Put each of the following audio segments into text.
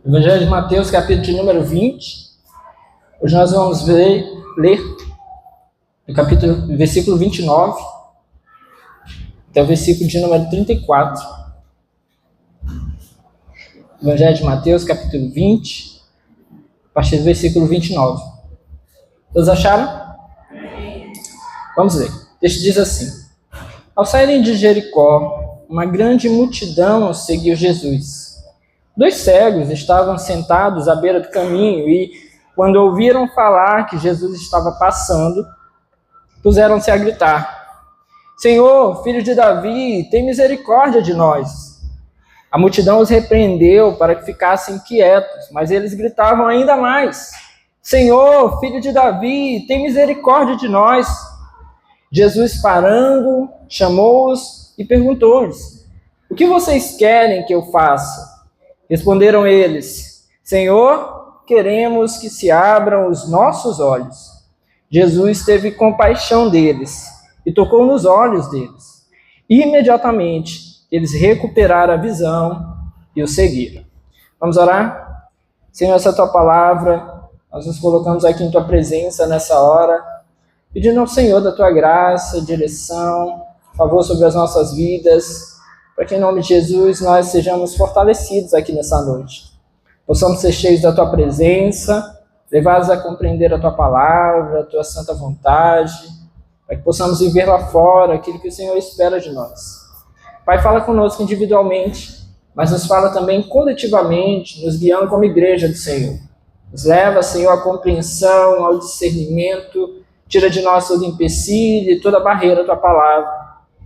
Evangelho de Mateus, capítulo de número 20. Hoje nós vamos ler do versículo 29 até o versículo de número 34. Evangelho de Mateus, capítulo 20, a partir do versículo 29. Todos acharam? Vamos ler. O texto diz assim: Ao saírem de Jericó, uma grande multidão seguiu Jesus. 2 cegos estavam sentados à beira do caminho e, quando ouviram falar que Jesus estava passando, puseram-se a gritar: Senhor, filho de Davi, tem misericórdia de nós. A multidão os repreendeu para que ficassem quietos, mas eles gritavam ainda mais: Senhor, filho de Davi, tem misericórdia de nós. Jesus, parando, chamou-os e perguntou-lhes: O que vocês querem que eu faça? Responderam eles: Senhor, queremos que se abram os nossos olhos. Jesus teve compaixão deles e tocou nos olhos deles. Imediatamente, eles recuperaram a visão e o seguiram. Vamos orar? Senhor, essa é a tua palavra, nós nos colocamos aqui em tua presença nessa hora, pedindo ao Senhor da tua graça, direção, favor sobre as nossas vidas, para que em nome de Jesus nós sejamos fortalecidos aqui nessa noite. Possamos ser cheios da tua presença, levados a compreender a tua palavra, a tua santa vontade, para que possamos viver lá fora aquilo que o Senhor espera de nós. Pai, fala conosco individualmente, mas nos fala também coletivamente, nos guiando como igreja do Senhor. Nos leva, Senhor, à compreensão, ao discernimento, tira de nós todo empecilho e toda barreira da tua palavra.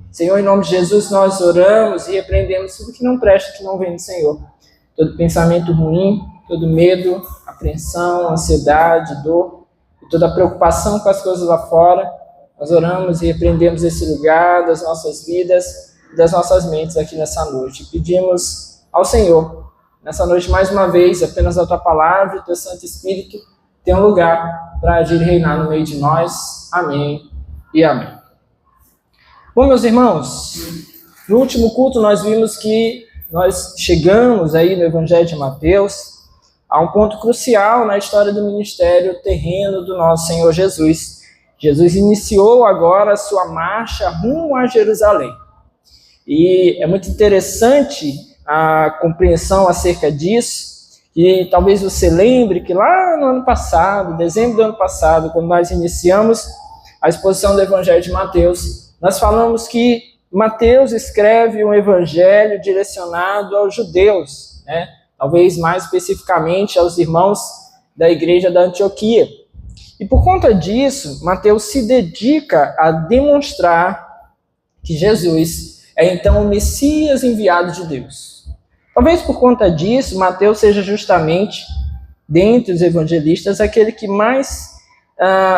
Senhor, em nome de Jesus, nós oramos e repreendemos tudo que não presta, que não vem do Senhor. Todo pensamento ruim, todo medo, apreensão, ansiedade, dor, e toda preocupação com as coisas lá fora, nós oramos e repreendemos esse lugar das nossas vidas e das nossas mentes aqui nessa noite. Pedimos ao Senhor, nessa noite mais uma vez, apenas a tua palavra e o teu Santo Espírito tem um lugar para agir e reinar no meio de nós. Amém e amém. Bom, meus irmãos, no último culto nós vimos que nós chegamos aí no Evangelho de Mateus a um ponto crucial na história do ministério terreno do nosso Senhor Jesus. Jesus iniciou agora a sua marcha rumo a Jerusalém. E é muito interessante a compreensão acerca disso, e talvez você lembre que lá no ano passado, dezembro do ano passado, quando nós iniciamos a exposição do Evangelho de Mateus, nós falamos que Mateus escreve um evangelho direcionado aos judeus, né? Talvez mais especificamente aos irmãos da igreja da Antioquia. E por conta disso, Mateus se dedica a demonstrar que Jesus é então o Messias enviado de Deus. Talvez por conta disso, Mateus seja justamente, dentre os evangelistas, aquele que mais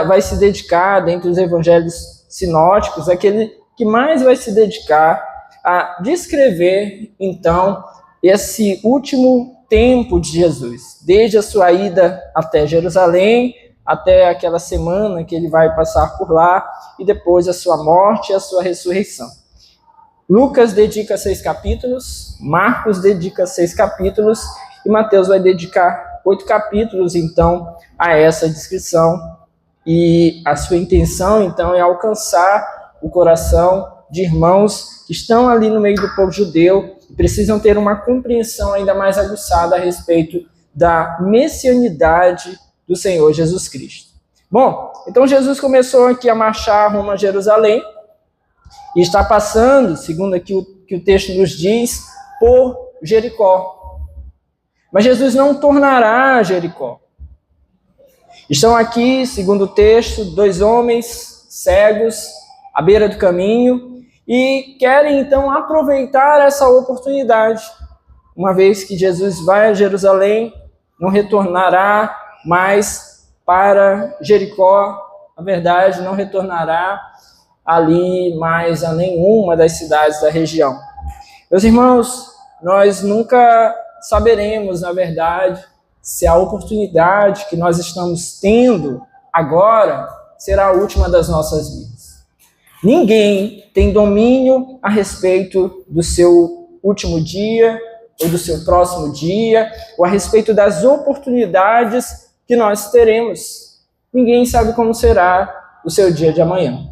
vai se dedicar, dentre os evangelhos sinóticos, aquele que mais vai se dedicar a descrever, então, esse último tempo de Jesus, desde a sua ida até Jerusalém, até aquela semana que ele vai passar por lá, e depois a sua morte e a sua ressurreição. Lucas dedica 6 capítulos, Marcos dedica 6 capítulos, e Mateus vai dedicar 8 capítulos, então, a essa descrição. E a sua intenção, então, é alcançar o coração de irmãos que estão ali no meio do povo judeu e precisam ter uma compreensão ainda mais aguçada a respeito da messianidade do Senhor Jesus Cristo. Bom, então Jesus começou aqui a marchar rumo a Jerusalém e está passando, segundo aqui o que o texto nos diz, por Jericó. Mas Jesus não tornará Jericó. Estão aqui, segundo o texto, 2 homens cegos à beira do caminho e querem então aproveitar essa oportunidade. Uma vez que Jesus vai a Jerusalém, não retornará mais para Jericó, na verdade, não retornará ali mais a nenhuma das cidades da região. Meus irmãos, nós nunca saberemos, na verdade, se a oportunidade que nós estamos tendo agora será a última das nossas vidas. Ninguém tem domínio a respeito do seu último dia, ou do seu próximo dia, ou a respeito das oportunidades que nós teremos. Ninguém sabe como será o seu dia de amanhã.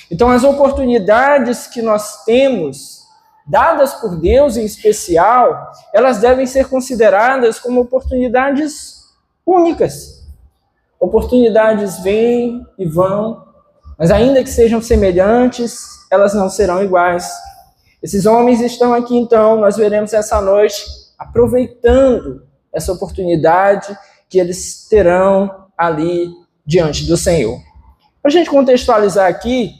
Então, as oportunidades que nós temos, dadas por Deus em especial, elas devem ser consideradas como oportunidades únicas. Oportunidades vêm e vão, mas ainda que sejam semelhantes, elas não serão iguais. Esses homens estão aqui, então, nós veremos essa noite, aproveitando essa oportunidade que eles terão ali diante do Senhor. Para a gente contextualizar aqui,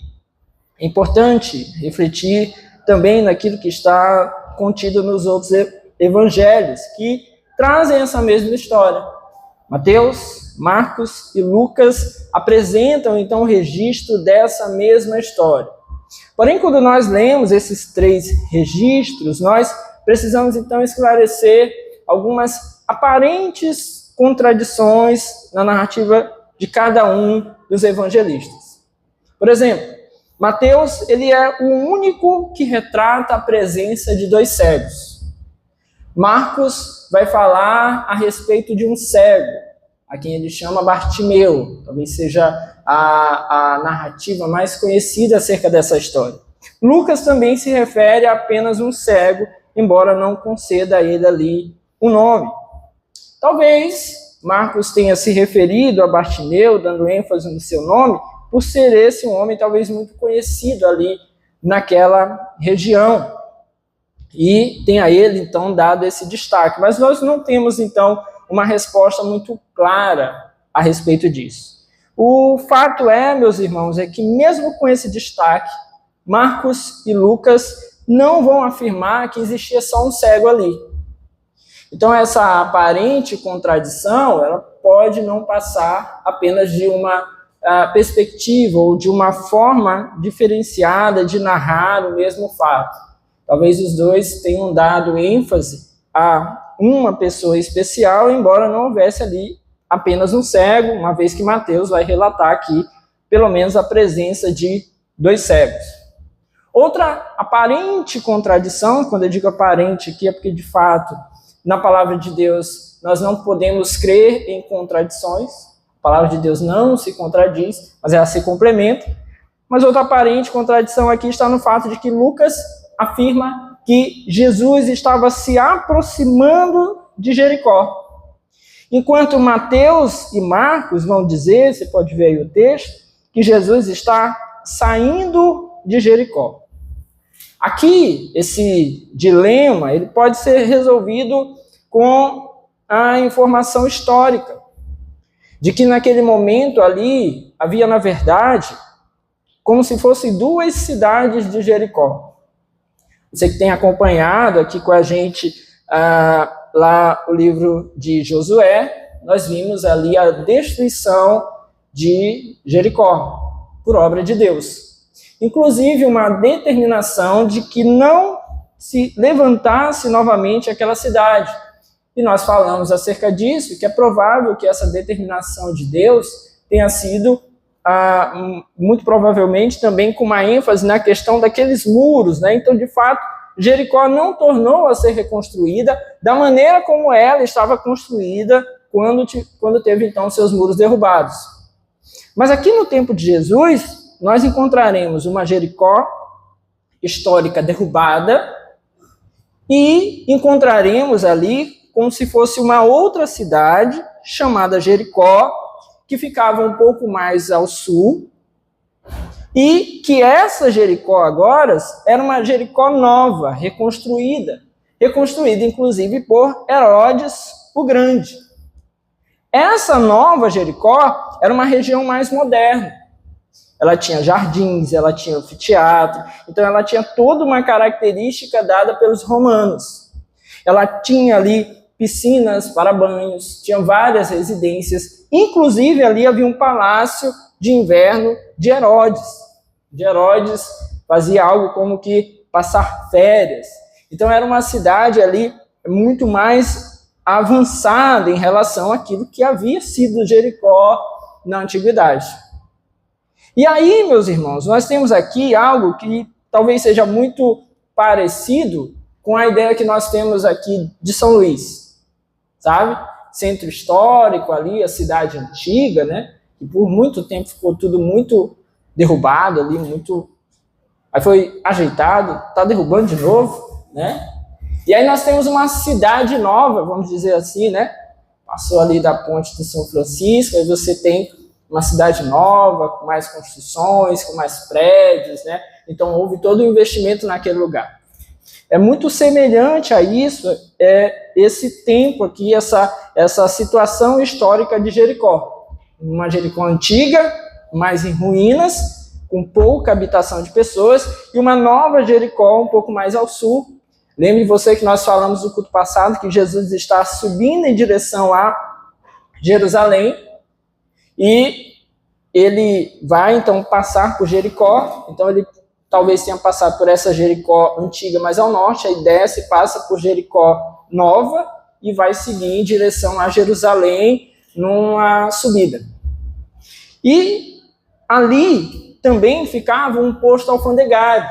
é importante refletir também naquilo que está contido nos outros evangelhos, que trazem essa mesma história. Mateus, Marcos e Lucas apresentam, então, o registro dessa mesma história. Porém, quando nós lemos esses três registros, nós precisamos, então, esclarecer algumas aparentes contradições na narrativa de cada um dos evangelistas. Por exemplo, Mateus, ele é o único que retrata a presença de 2 cegos. Marcos vai falar a respeito de um cego, a quem ele chama Bartimeu. Talvez seja a narrativa mais conhecida acerca dessa história. Lucas também se refere a apenas um cego, embora não conceda a ele ali o nome. Talvez Marcos tenha se referido a Bartimeu, dando ênfase no seu nome, por ser esse um homem talvez muito conhecido ali naquela região. E tem a ele, então, dado esse destaque. Mas nós não temos, então, uma resposta muito clara a respeito disso. O fato é, meus irmãos, é que mesmo com esse destaque, Marcos e Lucas não vão afirmar que existia só um cego ali. Então, essa aparente contradição, ela pode não passar apenas de uma perspectiva ou de uma forma diferenciada de narrar o mesmo fato. Talvez os dois tenham dado ênfase a uma pessoa especial, embora não houvesse ali apenas um cego, uma vez que Mateus vai relatar aqui, pelo menos, a presença de 2 cegos. Outra aparente contradição, quando eu digo aparente aqui é porque, de fato, na palavra de Deus, nós não podemos crer em contradições. A palavra de Deus não se contradiz, mas ela se complementa. Mas outra aparente contradição aqui está no fato de que Lucas afirma que Jesus estava se aproximando de Jericó. Enquanto Mateus e Marcos vão dizer, você pode ver aí o texto, que Jesus está saindo de Jericó. Aqui, esse dilema, ele pode ser resolvido com a informação histórica, de que naquele momento ali, havia, na verdade, como se fossem 2 cidades de Jericó. Você que tem acompanhado aqui com a gente lá o livro de Josué, nós vimos ali a destruição de Jericó, por obra de Deus. Inclusive uma determinação de que não se levantasse novamente aquela cidade. E nós falamos acerca disso, que é provável que essa determinação de Deus tenha sido, muito provavelmente, também com uma ênfase na questão daqueles muros, né? Então, de fato, Jericó não tornou a ser reconstruída da maneira como ela estava construída quando teve, então, seus muros derrubados. Mas aqui no tempo de Jesus, nós encontraremos uma Jericó histórica derrubada e encontraremos ali como se fosse uma outra cidade chamada Jericó, que ficava um pouco mais ao sul, e que essa Jericó agora era uma Jericó nova, reconstruída inclusive por Herodes o Grande. Essa nova Jericó era uma região mais moderna. Ela tinha jardins, ela tinha anfiteatro, então ela tinha toda uma característica dada pelos romanos. Ela tinha ali piscinas para banhos, tinha várias residências, inclusive ali havia um palácio de inverno de Herodes. Herodes fazia algo como que passar férias. Então era uma cidade ali muito mais avançada em relação àquilo que havia sido Jericó na antiguidade. E aí, meus irmãos, nós temos aqui algo que talvez seja muito parecido com a ideia que nós temos aqui de São Luís, sabe? Centro histórico ali, a cidade antiga, né? Que por muito tempo ficou tudo muito derrubado ali, aí foi ajeitado, tá derrubando de novo, né? E aí nós temos uma cidade nova, vamos dizer assim, né? Passou ali da ponte de São Francisco, aí você tem uma cidade nova, com mais construções, com mais prédios, né? Então houve todo o investimento naquele lugar. É muito semelhante a isso, esse tempo aqui, essa situação histórica de Jericó. Uma Jericó antiga, mais em ruínas, com pouca habitação de pessoas, e uma nova Jericó um pouco mais ao sul. Lembre você que nós falamos no culto passado que Jesus está subindo em direção a Jerusalém, e ele vai então passar por Jericó. Então ele talvez tenha passado por essa Jericó antiga mais ao norte, aí desce, passa por Jericó nova e vai seguir em direção a Jerusalém numa subida. E ali também ficava um posto alfandegário,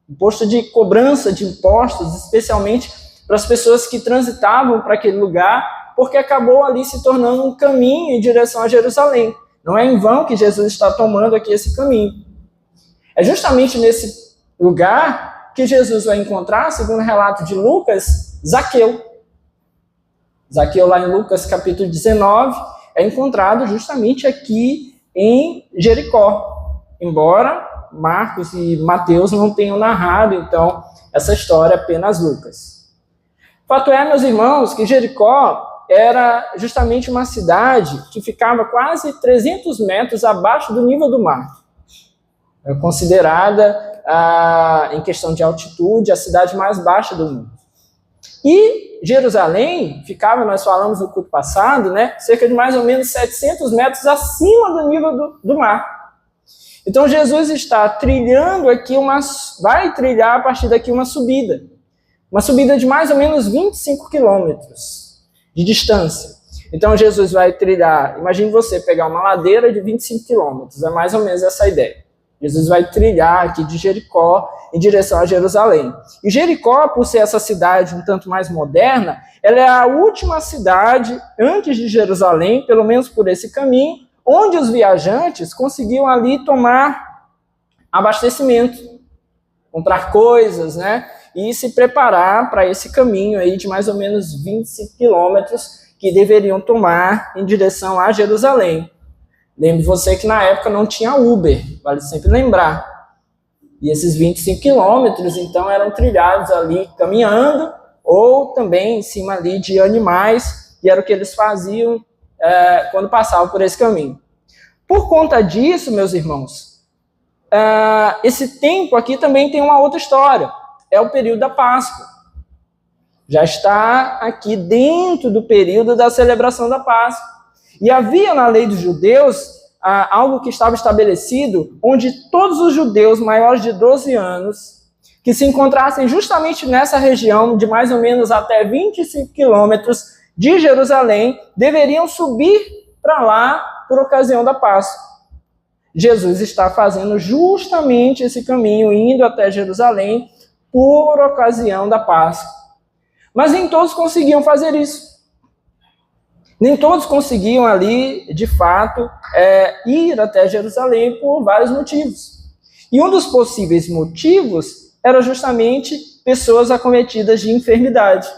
um posto de cobrança de impostos, especialmente para as pessoas que transitavam para aquele lugar, porque acabou ali se tornando um caminho em direção a Jerusalém. Não é em vão que Jesus está tomando aqui esse caminho. É justamente nesse lugar que Jesus vai encontrar, segundo o relato de Lucas, Zaqueu. Zaqueu, lá em Lucas capítulo 19, é encontrado justamente aqui em Jericó. Embora Marcos e Mateus não tenham narrado, então, essa história, apenas Lucas. Fato é, meus irmãos, que Jericó era justamente uma cidade que ficava quase 300 metros abaixo do nível do mar. É considerada, em questão de altitude, a cidade mais baixa do mundo. E Jerusalém ficava, nós falamos no culto passado, né, cerca de mais ou menos 700 metros acima do nível do mar. Então Jesus está trilhando aqui, vai trilhar a partir daqui uma subida de mais ou menos 25 quilômetros de distância. Então Jesus vai trilhar, imagine você pegar uma ladeira de 25 quilômetros, é mais ou menos essa a ideia. Jesus vai trilhar aqui de Jericó em direção a Jerusalém. E Jericó, por ser essa cidade um tanto mais moderna, ela é a última cidade antes de Jerusalém, pelo menos por esse caminho, onde os viajantes conseguiam ali tomar abastecimento, comprar coisas, né? E se preparar para esse caminho aí de mais ou menos 25 quilômetros que deveriam tomar em direção a Jerusalém. Lembre você que na época não tinha Uber, vale sempre lembrar. E esses 25 quilômetros, então, eram trilhados ali caminhando ou também em cima ali de animais, e era o que eles faziam quando passavam por esse caminho. Por conta disso, meus irmãos, esse tempo aqui também tem uma outra história. É o período da Páscoa. Já está aqui dentro do período da celebração da Páscoa. E havia na lei dos judeus algo que estava estabelecido, onde todos os judeus maiores de 12 anos, que se encontrassem justamente nessa região de mais ou menos até 25 quilômetros de Jerusalém, deveriam subir para lá por ocasião da Páscoa. Jesus está fazendo justamente esse caminho, indo até Jerusalém por ocasião da Páscoa. Mas nem todos conseguiam fazer isso. Nem todos conseguiam ali, de fato, ir até Jerusalém por vários motivos. E um dos possíveis motivos era justamente pessoas acometidas de enfermidade,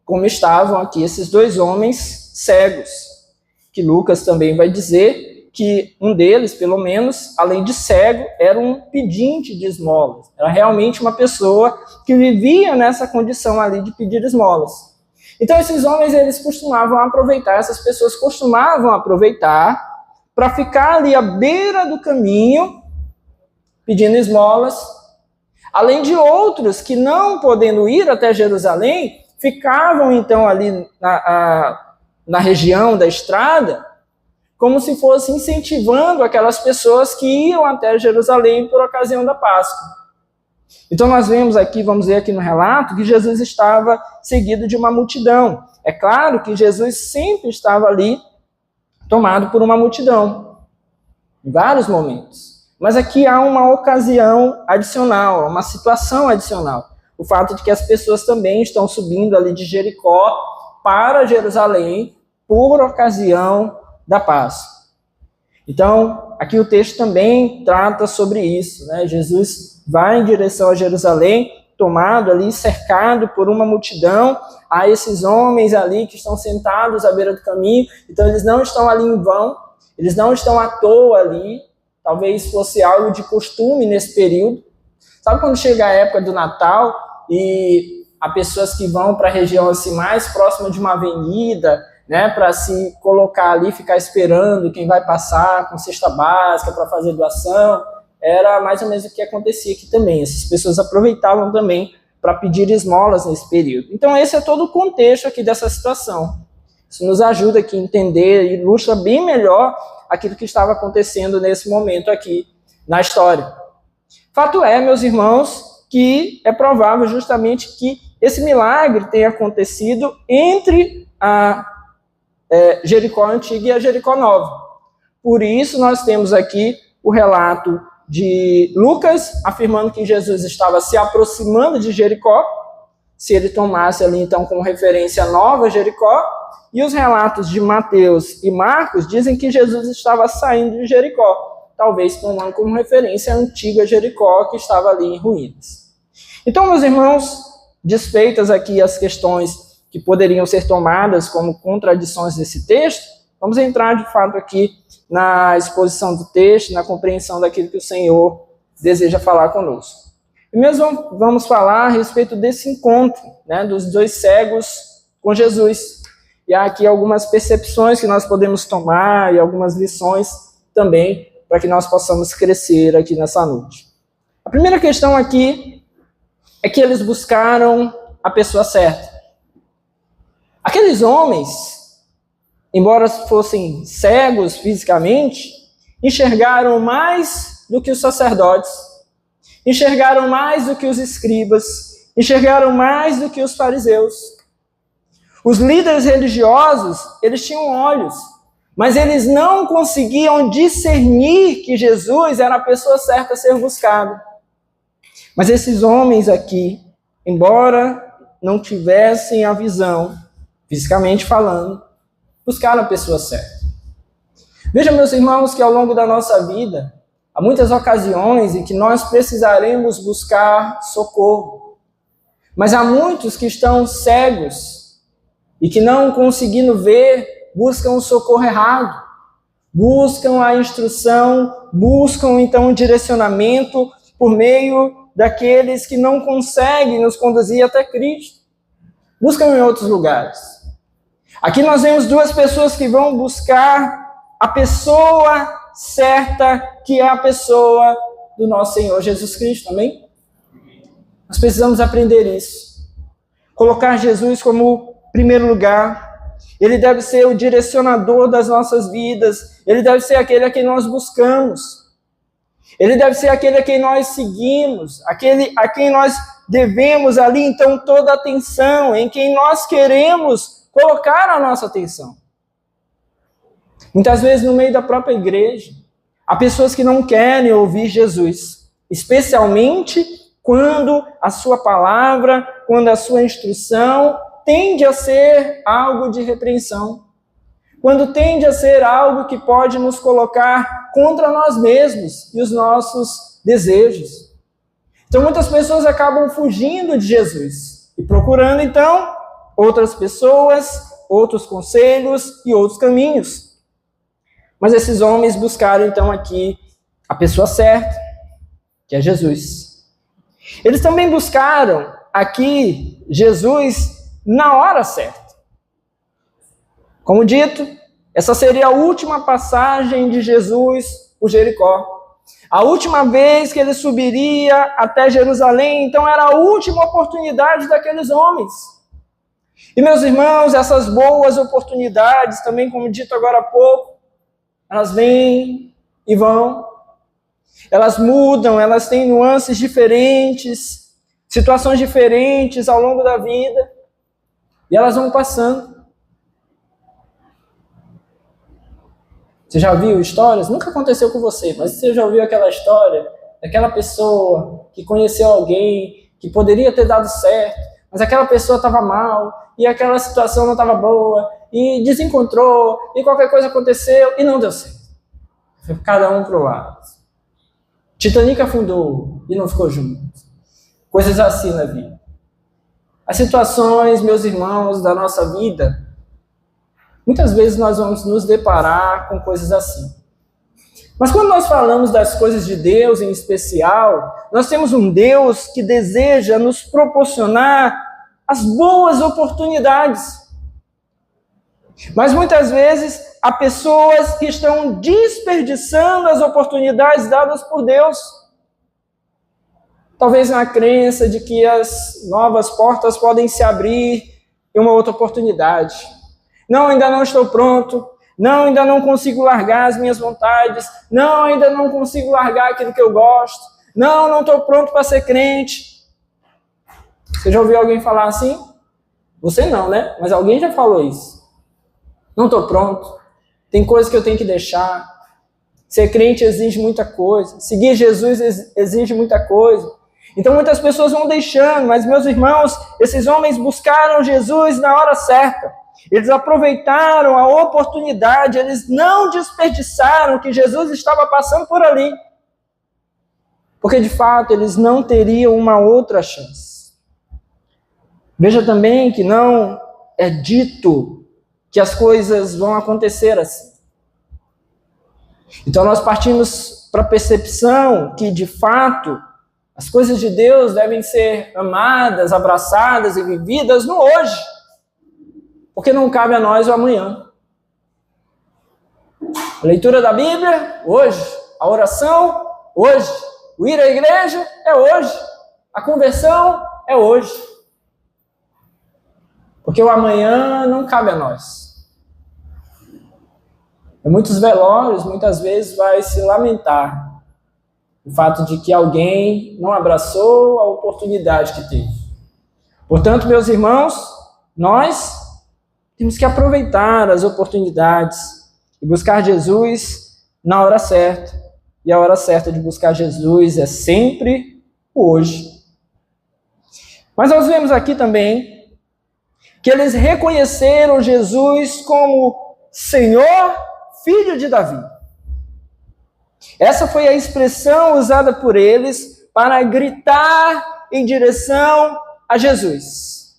como estavam aqui esses dois homens cegos, que Lucas também vai dizer que um deles, pelo menos, além de cego, era um pedinte de esmolas. Era realmente uma pessoa que vivia nessa condição ali de pedir esmolas. Então, esses homens, eles costumavam aproveitar, essas pessoas costumavam aproveitar para ficar ali à beira do caminho, pedindo esmolas, além de outros que, não podendo ir até Jerusalém, ficavam, então, ali na região da estrada, como se fosse incentivando aquelas pessoas que iam até Jerusalém por ocasião da Páscoa. Então nós vemos aqui, vamos ver aqui no relato, que Jesus estava seguido de uma multidão. É claro que Jesus sempre estava ali tomado por uma multidão, em vários momentos. Mas aqui há uma ocasião adicional, uma situação adicional, o fato de que as pessoas também estão subindo ali de Jericó para Jerusalém por ocasião da Páscoa. Então, aqui o texto também trata sobre isso, né? Jesus vai em direção a Jerusalém, tomado ali, cercado por uma multidão. Há esses homens ali que estão sentados à beira do caminho, então eles não estão ali em vão, eles não estão à toa ali, talvez fosse algo de costume nesse período. Sabe quando chega a época do Natal e há pessoas que vão para a região assim, mais próxima de uma avenida, né, para se colocar ali, ficar esperando quem vai passar com cesta básica para fazer doação? Era mais ou menos o que acontecia aqui também. Essas pessoas aproveitavam também para pedir esmolas nesse período. Então esse é todo o contexto aqui dessa situação. Isso nos ajuda aqui a entender e ilustra bem melhor aquilo que estava acontecendo nesse momento aqui na história. Fato é, meus irmãos, que é provável justamente que esse milagre tenha acontecido entre a Jericó Antiga e a Jericó Nova. Por isso nós temos aqui o relato de Lucas afirmando que Jesus estava se aproximando de Jericó, se ele tomasse ali então como referência a Nova Jericó, e os relatos de Mateus e Marcos dizem que Jesus estava saindo de Jericó, talvez tomando como referência a antiga Jericó que estava ali em ruínas. Então, meus irmãos, desfeitas aqui as questões que poderiam ser tomadas como contradições desse texto, vamos entrar de fato aqui na exposição do texto, na compreensão daquilo que o Senhor deseja falar conosco. Primeiro vamos falar a respeito desse encontro, né, dos dois cegos com Jesus. E há aqui algumas percepções que nós podemos tomar e algumas lições também para que nós possamos crescer aqui nessa noite. A primeira questão aqui é que eles buscaram a pessoa certa. Aqueles homens, embora fossem cegos fisicamente, enxergaram mais do que os sacerdotes, enxergaram mais do que os escribas, enxergaram mais do que os fariseus. Os líderes religiosos, eles tinham olhos, mas eles não conseguiam discernir que Jesus era a pessoa certa a ser buscada. Mas esses homens aqui, embora não tivessem a visão, fisicamente falando, buscaram a pessoa certa. Veja, meus irmãos, que ao longo da nossa vida, há muitas ocasiões em que nós precisaremos buscar socorro. Mas há muitos que estão cegos e que não conseguindo ver, buscam o socorro errado, buscam a instrução, buscam então o direcionamento por meio daqueles que não conseguem nos conduzir até Cristo. Buscam em outros lugares. Aqui nós vemos duas pessoas que vão buscar a pessoa certa, que é a pessoa do nosso Senhor Jesus Cristo, amém? Nós precisamos aprender isso. Colocar Jesus como primeiro lugar. Ele deve ser o direcionador das nossas vidas. Ele deve ser aquele a quem nós buscamos. Ele deve ser aquele a quem nós seguimos, aquele a quem nós devemos ali, então, toda a atenção, em quem nós queremos colocar a nossa atenção. Muitas vezes, no meio da própria igreja, há pessoas que não querem ouvir Jesus, especialmente quando a sua palavra, quando a sua instrução tende a ser algo de repreensão, quando tende a ser algo que pode nos colocar contra nós mesmos e os nossos desejos. Então muitas pessoas acabam fugindo de Jesus e procurando então outras pessoas, outros conselhos e outros caminhos. Mas esses homens buscaram então aqui a pessoa certa, que é Jesus. Eles também buscaram aqui Jesus na hora certa. Como dito, essa seria a última passagem de Jesus por Jericó. A última vez que ele subiria até Jerusalém, então era a última oportunidade daqueles homens. E meus irmãos, essas boas oportunidades, também como dito agora há pouco, elas vêm e vão. Elas mudam, elas têm nuances diferentes, situações diferentes ao longo da vida. E elas vão passando. Você já ouviu histórias? Nunca aconteceu com você, mas você já ouviu aquela história daquela pessoa que conheceu alguém que poderia ter dado certo, mas aquela pessoa estava mal, e aquela situação não estava boa, e desencontrou, e qualquer coisa aconteceu, e não deu certo. Foi cada um para o lado. Titanic afundou e não ficou junto. Coisas assim na vida. As situações, meus irmãos, da nossa vida, muitas vezes nós vamos nos deparar com coisas assim. Mas quando nós falamos das coisas de Deus em especial, nós temos um Deus que deseja nos proporcionar as boas oportunidades. Mas muitas vezes há pessoas que estão desperdiçando as oportunidades dadas por Deus. Talvez na crença de que as novas portas podem se abrir em uma outra oportunidade. Não, ainda não estou pronto. Não, ainda não consigo largar as minhas vontades. Não, ainda não consigo largar aquilo que eu gosto. Não, não estou pronto para ser crente. Você já ouviu alguém falar assim? Você não, né? Mas alguém já falou isso. Não estou pronto. Tem coisas que eu tenho que deixar. Ser crente exige muita coisa. Seguir Jesus exige muita coisa. Então muitas pessoas vão deixando, mas meus irmãos, esses homens buscaram Jesus na hora certa. Eles aproveitaram a oportunidade, eles não desperdiçaram que Jesus estava passando por ali. Porque de fato eles não teriam uma outra chance. Veja também que não é dito que as coisas vão acontecer assim. Então nós partimos para a percepção que de fato as coisas de Deus devem ser amadas, abraçadas e vividas no hoje. Porque não cabe a nós o amanhã. A leitura da Bíblia, hoje. A oração, hoje. O ir à igreja é hoje. A conversão é hoje. Porque o amanhã não cabe a nós. Em muitos velórios, muitas vezes vai se lamentar o fato de que alguém não abraçou a oportunidade que teve. Portanto, meus irmãos, nós temos que aproveitar as oportunidades e buscar Jesus na hora certa. E a hora certa de buscar Jesus é sempre o hoje. Mas nós vemos aqui também que eles reconheceram Jesus como Senhor, Filho de Davi. Essa foi a expressão usada por eles para gritar em direção a Jesus.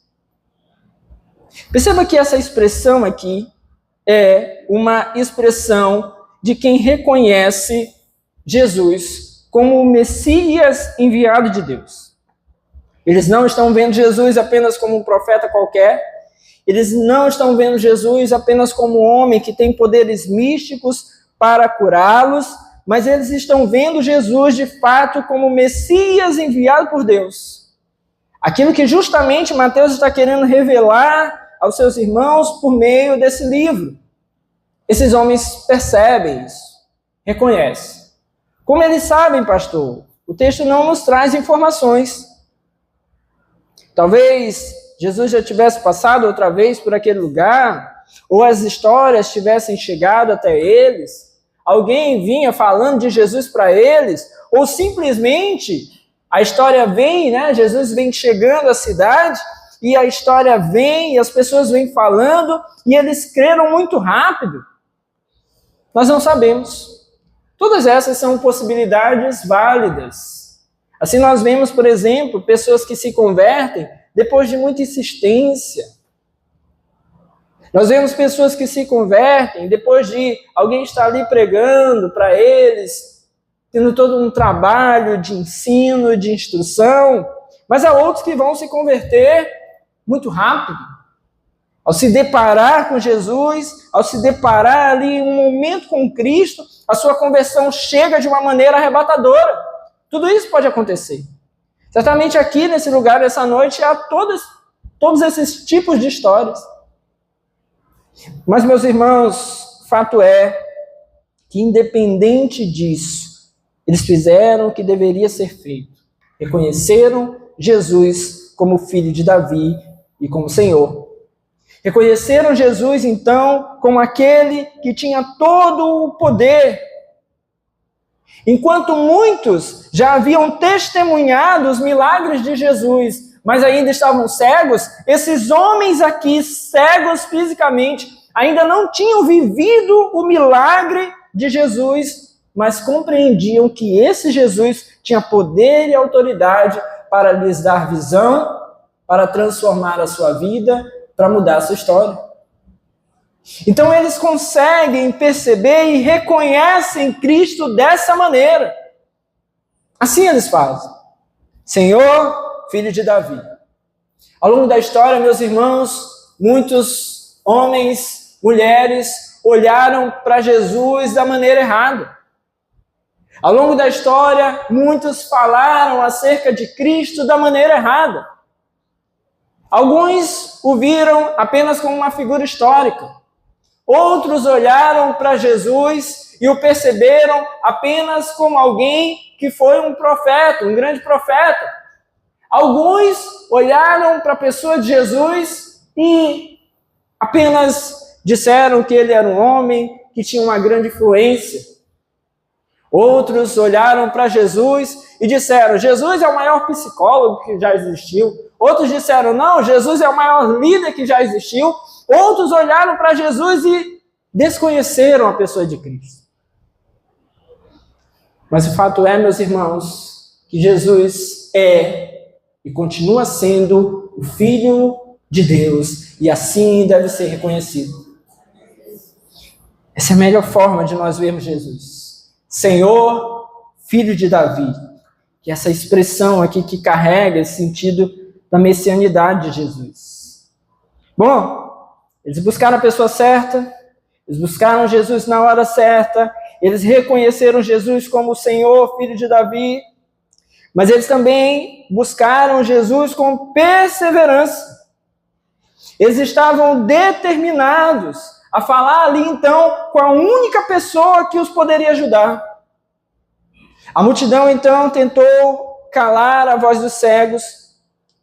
Perceba que essa expressão aqui é uma expressão de quem reconhece Jesus como o Messias enviado de Deus. Eles não estão vendo Jesus apenas como um profeta qualquer. Eles não estão vendo Jesus apenas como um homem que tem poderes místicos para curá-los, mas eles estão vendo Jesus de fato como o Messias enviado por Deus. Aquilo que justamente Mateus está querendo revelar aos seus irmãos por meio desse livro. Esses homens percebem isso, reconhecem. Como eles sabem, pastor? O texto não nos traz informações. Talvez Jesus já tivesse passado outra vez por aquele lugar, ou as histórias tivessem chegado até eles, alguém vinha falando de Jesus para eles, ou simplesmente a história vem, né? Jesus vem chegando à cidade, e a história vem, e as pessoas vêm falando, e eles creram muito rápido. Nós não sabemos. Todas essas são possibilidades válidas. Assim nós vemos, por exemplo, pessoas que se convertem depois de muita insistência. Nós vemos pessoas que se convertem depois de alguém estar ali pregando para eles, tendo todo um trabalho de ensino, de instrução, mas há outros que vão se converter muito rápido. Ao se deparar com Jesus, ao se deparar ali um momento com Cristo, a sua conversão chega de uma maneira arrebatadora. Tudo isso pode acontecer. Certamente aqui nesse lugar, essa noite, há todos esses tipos de histórias. Mas, meus irmãos, fato é que, independente disso, eles fizeram o que deveria ser feito. Reconheceram Jesus como filho de Davi e como Senhor. Reconheceram Jesus, então, como aquele que tinha todo o poder. Enquanto muitos já haviam testemunhado os milagres de Jesus, mas ainda estavam cegos, esses homens aqui, cegos fisicamente, ainda não tinham vivido o milagre de Jesus, mas compreendiam que esse Jesus tinha poder e autoridade para lhes dar visão, para transformar a sua vida, para mudar a sua história. Então eles conseguem perceber e reconhecem Cristo dessa maneira. Assim eles fazem. Senhor, Filho de Davi. Ao longo da história, meus irmãos, muitos homens, mulheres, olharam para Jesus da maneira errada. Ao longo da história, muitos falaram acerca de Cristo da maneira errada. Alguns o viram apenas como uma figura histórica. Outros olharam para Jesus e o perceberam apenas como alguém que foi um profeta, um grande profeta. Alguns olharam para a pessoa de Jesus e apenas disseram que ele era um homem que tinha uma grande influência. Outros olharam para Jesus e disseram, Jesus é o maior psicólogo que já existiu. Outros disseram, não, Jesus é o maior líder que já existiu. Outros olharam para Jesus e desconheceram a pessoa de Cristo. Mas o fato é, meus irmãos, que Jesus é e continua sendo o Filho de Deus, e assim deve ser reconhecido. Essa é a melhor forma de nós vermos Jesus. Senhor, Filho de Davi. Que essa expressão aqui que carrega esse sentido da messianidade de Jesus. Bom, eles buscaram a pessoa certa, eles buscaram Jesus na hora certa, eles reconheceram Jesus como o Senhor, Filho de Davi, mas eles também buscaram Jesus com perseverança. Eles estavam determinados a falar ali então com a única pessoa que os poderia ajudar. A multidão então tentou calar a voz dos cegos,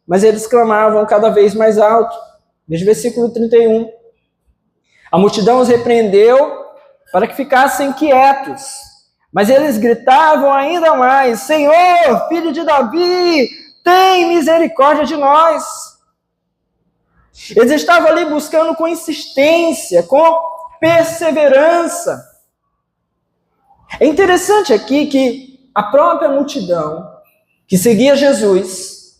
mas eles clamavam cada vez mais alto. Veja o versículo 31. A multidão os repreendeu para que ficassem quietos, mas eles gritavam ainda mais, Senhor, Filho de Davi, tem misericórdia de nós. Eles estavam ali buscando com insistência, com perseverança. É interessante aqui que a própria multidão que seguia Jesus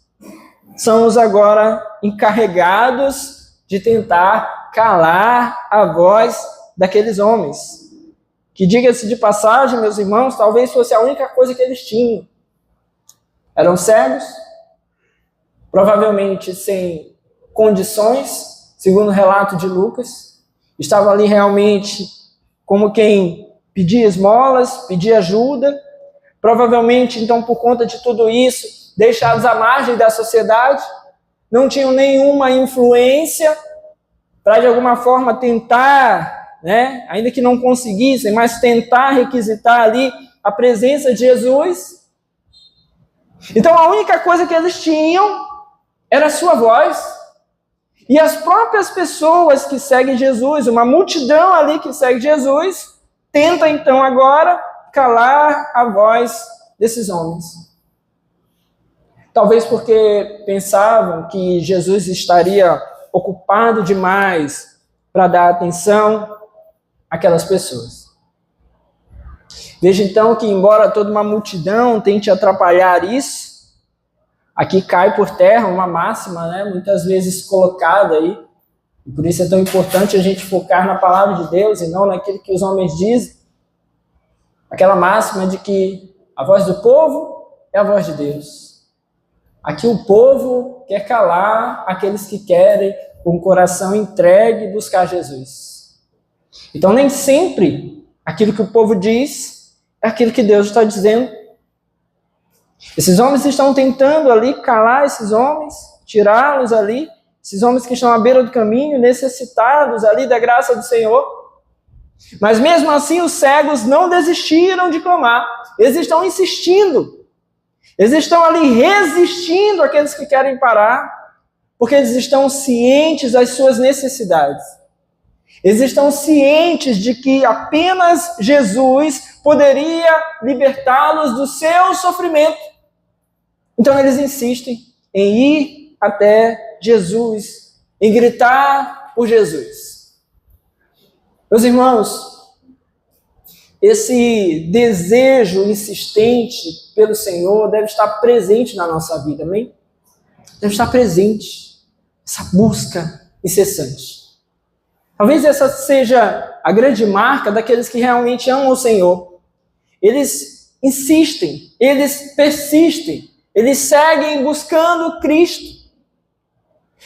são os agora encarregados de tentar calar a voz daqueles homens. Que, diga-se de passagem, meus irmãos, talvez fosse a única coisa que eles tinham. Eram cegos, provavelmente sem condições, segundo o relato de Lucas. Estavam ali realmente como quem pedia esmolas, pedia ajuda. Provavelmente, então, por conta de tudo isso, deixados à margem da sociedade, não tinham nenhuma influência para, de alguma forma, tentar, ainda que não conseguissem, mas tentar requisitar ali a presença de Jesus. Então, a única coisa que eles tinham era a sua voz. E as próprias pessoas que seguem Jesus, uma multidão ali que segue Jesus, tenta então agora calar a voz desses homens. Talvez porque pensavam que Jesus estaria ocupado demais para dar atenção àquelas pessoas. Veja então que, embora toda uma multidão tente atrapalhar isso, aqui cai por terra uma máxima, muitas vezes colocada aí, e por isso é tão importante a gente focar na palavra de Deus e não naquilo que os homens dizem. Aquela máxima de que a voz do povo é a voz de Deus. Aqui o povo quer calar aqueles que querem, com o coração entregue, buscar Jesus. Então, nem sempre aquilo que o povo diz é aquilo que Deus está dizendo. Esses homens estão tentando ali calar esses homens, tirá-los ali, esses homens que estão à beira do caminho, necessitados ali da graça do Senhor. Mas mesmo assim os cegos não desistiram de clamar, eles estão insistindo, eles estão ali resistindo àqueles que querem parar, porque eles estão cientes das suas necessidades. Eles estão cientes de que apenas Jesus poderia libertá-los do seu sofrimento. Então eles insistem em ir até Jesus, em gritar por Jesus. Meus irmãos, esse desejo insistente pelo Senhor deve estar presente na nossa vida, amém? Deve estar presente, essa busca incessante. Talvez essa seja a grande marca daqueles que realmente amam o Senhor. Eles insistem, eles persistem, eles seguem buscando Cristo.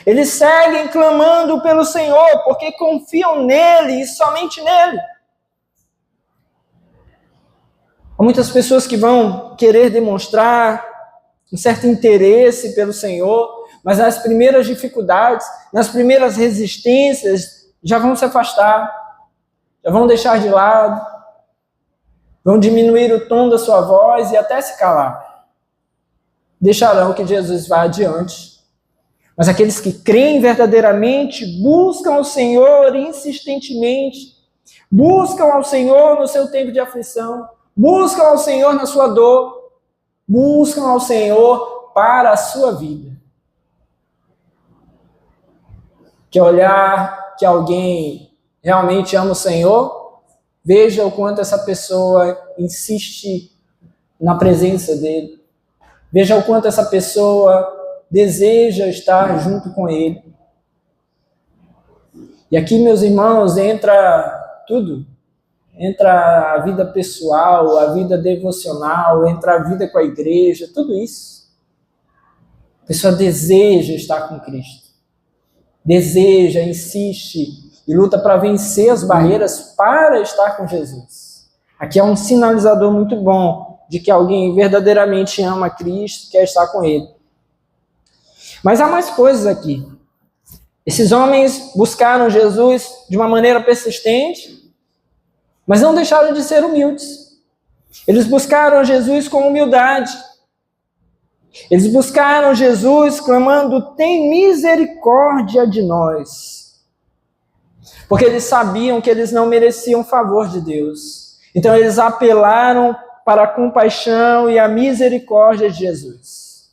Eles seguem clamando pelo Senhor, porque confiam nele e somente nele. Há muitas pessoas que vão querer demonstrar um certo interesse pelo Senhor, mas nas primeiras dificuldades, nas primeiras resistências, já vão se afastar, já vão deixar de lado, vão diminuir o tom da sua voz e até se calar. Deixarão que Jesus vá adiante. Mas aqueles que creem verdadeiramente, buscam o Senhor insistentemente, buscam ao Senhor no seu tempo de aflição, buscam ao Senhor na sua dor, buscam ao Senhor para a sua vida. Quer olhar que alguém realmente ama o Senhor? Veja o quanto essa pessoa insiste na presença dele. Veja o quanto essa pessoa deseja estar junto com ele. E aqui, meus irmãos, entra tudo. Entra a vida pessoal, a vida devocional, entra a vida com a igreja, tudo isso. A pessoa deseja estar com Cristo. Deseja, insiste e luta para vencer as barreiras para estar com Jesus. Aqui é um sinalizador muito bom de que alguém verdadeiramente ama Cristo e quer estar com Ele. Mas há mais coisas aqui. Esses homens buscaram Jesus de uma maneira persistente, mas não deixaram de ser humildes. Eles buscaram Jesus com humildade. Eles buscaram Jesus clamando: tem misericórdia de nós. Porque eles sabiam que eles não mereciam o favor de Deus. Então eles apelaram para a compaixão e a misericórdia de Jesus.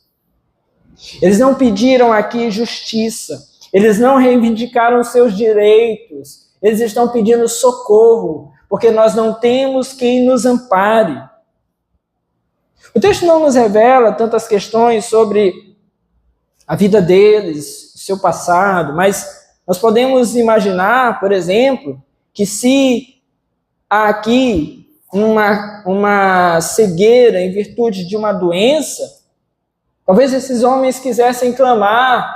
Eles não pediram aqui justiça. Eles não reivindicaram seus direitos. Eles estão pedindo socorro, porque nós não temos quem nos ampare. O texto não nos revela tantas questões sobre a vida deles, o seu passado, mas nós podemos imaginar, por exemplo, que se há aqui uma cegueira em virtude de uma doença, talvez esses homens quisessem clamar,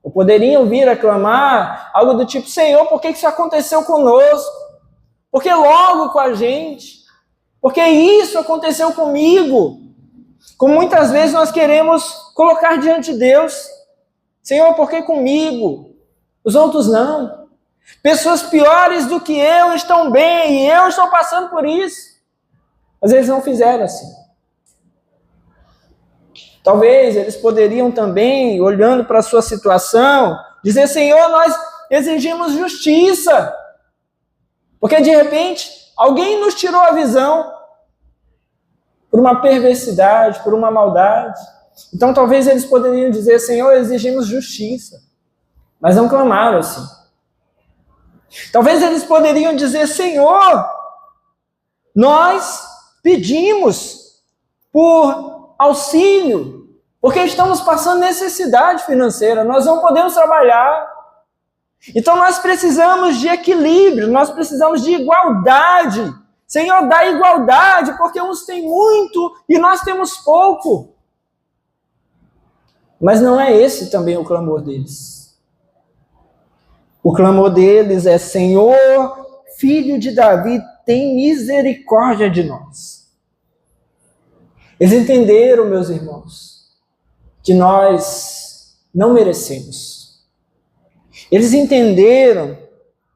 ou poderiam vir a clamar, algo do tipo: Senhor, por que isso aconteceu conosco? Por que logo com a gente? Por que isso aconteceu comigo? Como muitas vezes nós queremos colocar diante de Deus: Senhor, por que comigo? Os outros não. Pessoas piores do que eu estão bem e eu estou passando por isso. Mas eles não fizeram assim. Talvez eles poderiam também, olhando para a sua situação, dizer: Senhor, nós exigimos justiça. Porque de repente alguém nos tirou a visão por uma perversidade, por uma maldade. Então talvez eles poderiam dizer: Senhor, exigimos justiça. Mas não clamaram assim. Talvez eles poderiam dizer: Senhor, nós pedimos por auxílio, porque estamos passando necessidade financeira, nós não podemos trabalhar. Então nós precisamos de equilíbrio, nós precisamos de igualdade. Senhor, dá igualdade, porque uns têm muito e nós temos pouco. Mas não é esse também o clamor deles. O clamor deles é: Senhor, Filho de Davi, tem misericórdia de nós. Eles entenderam, meus irmãos, que nós não merecemos. Eles entenderam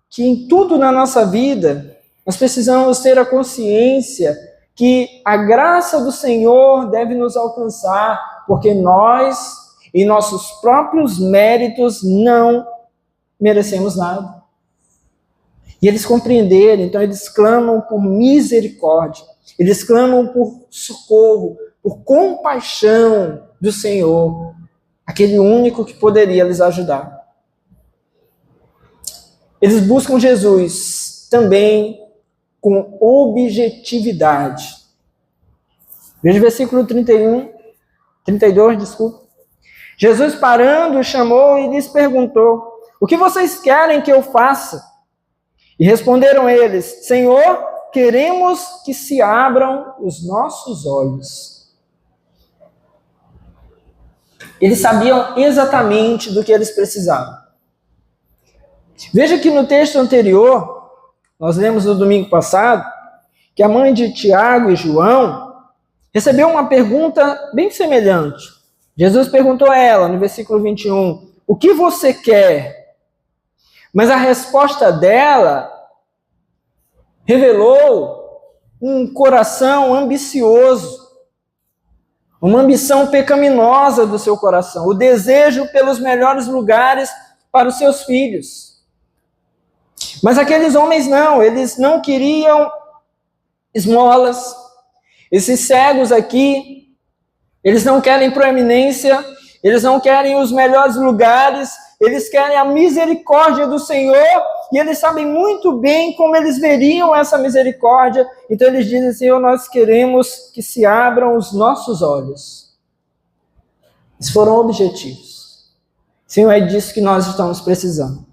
que em tudo na nossa vida nós precisamos ter a consciência que a graça do Senhor deve nos alcançar, porque nós, em nossos próprios méritos, não merecemos nada. E eles compreenderam, então eles clamam por misericórdia, eles clamam por socorro, por compaixão do Senhor, aquele único que poderia lhes ajudar. Eles buscam Jesus também com objetividade. Veja o versículo 32, desculpa. Jesus parando, chamou e lhes perguntou: o que vocês querem que eu faça? E responderam eles: Senhor, queremos que se abram os nossos olhos. Eles sabiam exatamente do que eles precisavam. Veja que no texto anterior, nós lemos no domingo passado, que a mãe de Tiago e João recebeu uma pergunta bem semelhante. Jesus perguntou a ela, no versículo 21, o que você quer? Mas a resposta dela revelou um coração ambicioso, uma ambição pecaminosa do seu coração, o desejo pelos melhores lugares para os seus filhos. Mas aqueles homens não, eles não queriam esmolas. Esses cegos aqui, eles não querem proeminência, eles não querem os melhores lugares, eles querem a misericórdia do Senhor, e eles sabem muito bem como eles veriam essa misericórdia. Então eles dizem: Senhor, nós queremos que se abram os nossos olhos. Esses foram objetivos. Senhor, é disso que nós estamos precisando.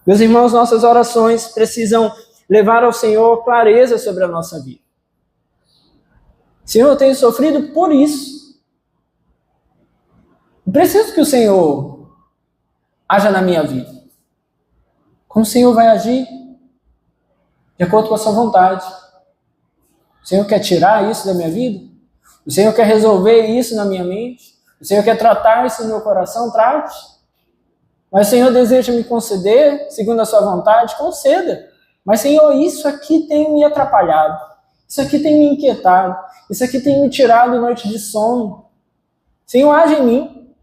Meus irmãos, nossas orações precisam levar ao Senhor clareza sobre a nossa vida. Senhor, eu tenho sofrido por isso. Eu preciso que o Senhor haja na minha vida. Como o Senhor vai agir? De acordo com a sua vontade. O Senhor quer tirar isso da minha vida? O Senhor quer resolver isso na minha mente? O Senhor quer tratar isso no meu coração? Trate. Mas o Senhor deseja me conceder, segundo a sua vontade? Conceda. Mas, Senhor, isso aqui tem me atrapalhado. Isso aqui tem me inquietado. Isso aqui tem me tirado noite de sono. Senhor, age em mim.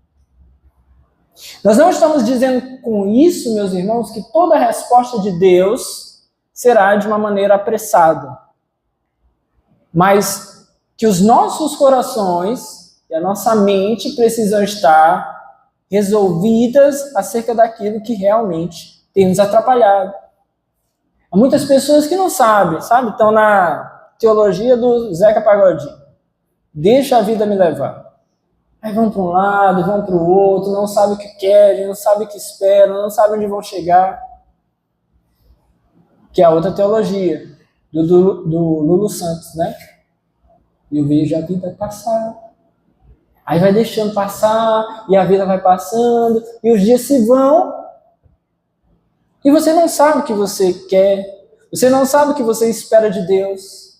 Nós não estamos dizendo com isso, meus irmãos, que toda resposta de Deus será de uma maneira apressada. Mas que os nossos corações e a nossa mente precisam estar resolvidas acerca daquilo que realmente tem nos atrapalhado. Há muitas pessoas que não sabem, estão na teologia do Zeca Pagodinho. Deixa a vida me levar. Aí vão para um lado, vão para o outro, não sabem o que querem, não sabem o que esperam, não sabem onde vão chegar. Que é a outra teologia, do Lulu Santos, né? Eu vejo a vida passar. Aí vai deixando passar, e a vida vai passando, e os dias se vão, e você não sabe o que você quer, você não sabe o que você espera de Deus.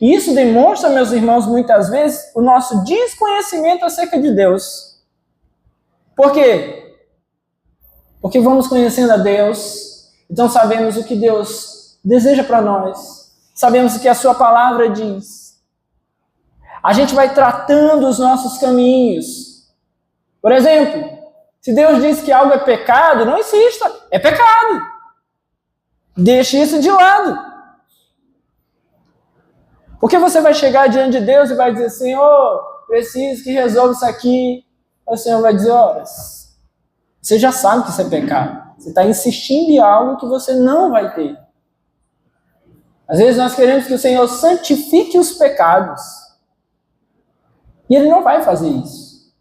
E isso demonstra, meus irmãos, muitas vezes, o nosso desconhecimento acerca de Deus. Por quê? Porque vamos conhecendo a Deus, então sabemos o que Deus deseja para nós, sabemos o que a sua palavra diz. A gente vai tratando os nossos caminhos. Por exemplo, se Deus diz que algo é pecado, não insista, é pecado. Deixe isso de lado. Porque você vai chegar diante de Deus e vai dizer: Senhor, preciso que resolva isso aqui. O Senhor vai dizer: ora, você já sabe que isso é pecado. Você está insistindo em algo que você não vai ter. Às vezes nós queremos que o Senhor santifique os pecados. E Ele não vai fazer isso.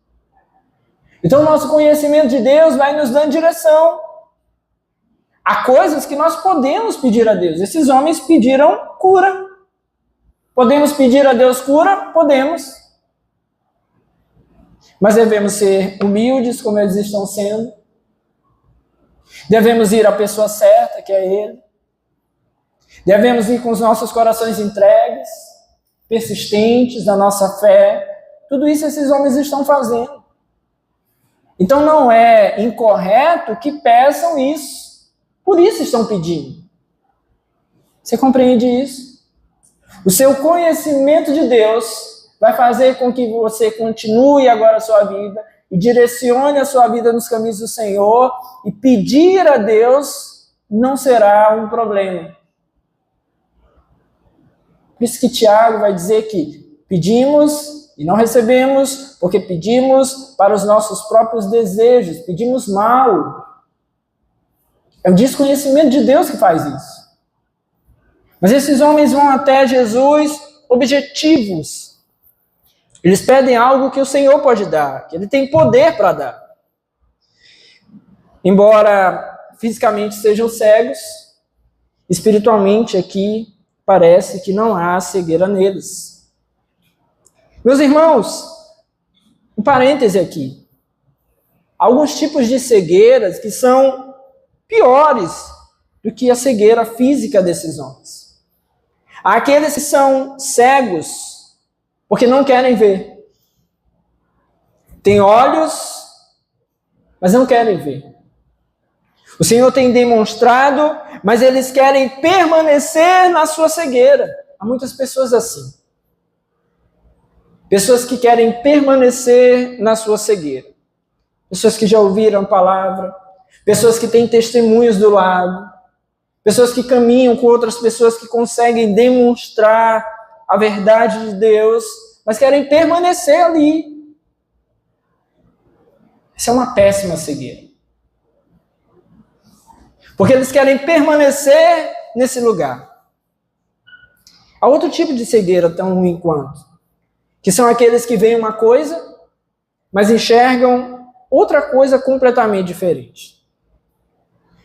Então, o nosso conhecimento de Deus vai nos dando direção. Há coisas que nós podemos pedir a Deus. Esses homens pediram cura. Podemos pedir a Deus cura? Podemos. Mas devemos ser humildes, como eles estão sendo. Devemos ir à pessoa certa, que é Ele. Devemos ir com os nossos corações entregues, persistentes na nossa fé. Tudo isso esses homens estão fazendo. Então não é incorreto que peçam isso. Por isso estão pedindo. Você compreende isso? O seu conhecimento de Deus vai fazer com que você continue agora a sua vida e direcione a sua vida nos caminhos do Senhor e pedir a Deus não será um problema. Por isso que Tiago vai dizer que pedimos e não recebemos, porque pedimos para os nossos próprios desejos, pedimos mal. É o desconhecimento de Deus que faz isso. Mas esses homens vão até Jesus objetivos. Eles pedem algo que o Senhor pode dar, que Ele tem poder para dar. Embora fisicamente sejam cegos, espiritualmente aqui parece que não há cegueira neles. Meus irmãos, um parêntese aqui. Alguns tipos de cegueiras que são piores do que a cegueira física desses homens. Há aqueles que são cegos porque não querem ver. Têm olhos, mas não querem ver. O Senhor tem demonstrado, mas eles querem permanecer na sua cegueira. Há muitas pessoas assim. Pessoas que querem permanecer na sua cegueira. Pessoas que já ouviram a palavra. Pessoas que têm testemunhos do lado. Pessoas que caminham com outras pessoas que conseguem demonstrar a verdade de Deus, mas querem permanecer ali. Isso é uma péssima cegueira. Porque eles querem permanecer nesse lugar. Há outro tipo de cegueira tão ruim quanto, que são aqueles que veem uma coisa, mas enxergam outra coisa completamente diferente.